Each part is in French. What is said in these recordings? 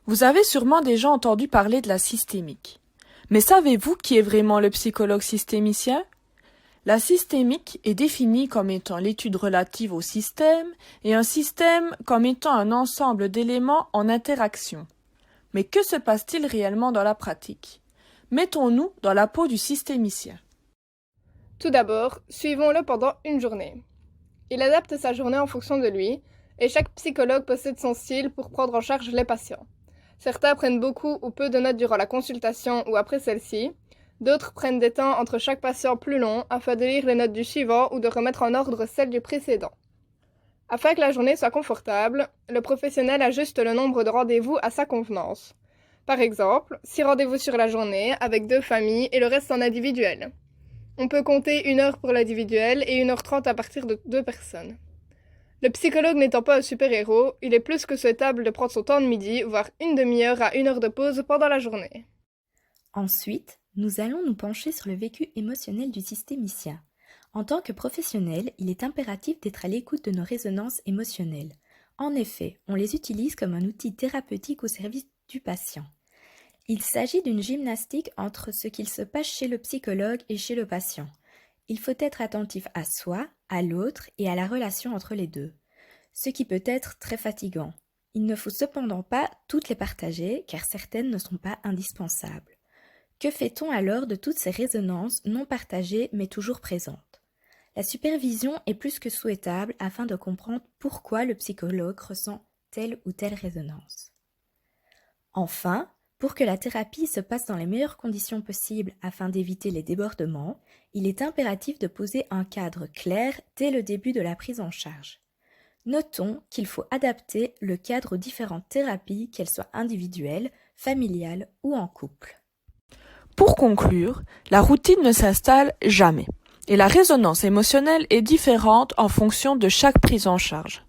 Vous avez sûrement déjà entendu parler de la systémique. Mais savez-vous qui est vraiment le psychologue systémicien? La systémique est définie comme étant l'étude relative au système et un système comme étant un ensemble d'éléments en interaction. Mais que se passe-t-il réellement dans la pratique? Mettons-nous dans la peau du systémicien. Tout d'abord, suivons-le pendant une journée. Il adapte sa journée en fonction de lui, et chaque psychologue possède son style pour prendre en charge les patients. Certains prennent beaucoup ou peu de notes durant la consultation ou après celle-ci, d'autres prennent des temps entre chaque patient plus longs afin de lire les notes du suivant ou de remettre en ordre celles du précédent. Afin que la journée soit confortable, le professionnel ajuste le nombre de rendez-vous à sa convenance. Par exemple, 6 rendez-vous sur la journée avec 2 familles et le reste en individuel. On peut compter 1 heure pour l'individuel et 1h30 à partir de 2 personnes. Le psychologue n'étant pas un super-héros, il est plus que souhaitable de prendre son temps de midi, voire une demi-heure à 1 heure de pause pendant la journée. Ensuite, nous allons nous pencher sur le vécu émotionnel du systémicien. En tant que professionnel, il est impératif d'être à l'écoute de nos résonances émotionnelles. En effet, on les utilise comme un outil thérapeutique au service du patient. Il s'agit d'une gymnastique entre ce qu'il se passe chez le psychologue et chez le patient. Il faut être attentif à soi, à l'autre et à la relation entre les deux, ce qui peut être très fatigant. Il ne faut cependant pas toutes les partager car certaines ne sont pas indispensables. Que fait-on alors de toutes ces résonances non partagées mais toujours présentes? La supervision est plus que souhaitable afin de comprendre pourquoi le psychologue ressent telle ou telle résonance. Enfin, pour que la thérapie se passe dans les meilleures conditions possibles afin d'éviter les débordements, il est impératif de poser un cadre clair dès le début de la prise en charge. Notons qu'il faut adapter le cadre aux différentes thérapies, qu'elles soient individuelles, familiales ou en couple. Pour conclure, la routine ne s'installe jamais, et la résonance émotionnelle est différente en fonction de chaque prise en charge.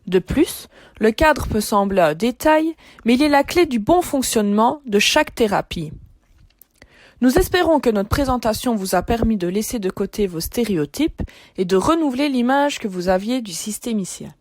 De plus, le cadre peut sembler un détail, mais il est la clé du bon fonctionnement de chaque thérapie. Nous espérons que notre présentation vous a permis de laisser de côté vos stéréotypes et de renouveler l'image que vous aviez du systémicien.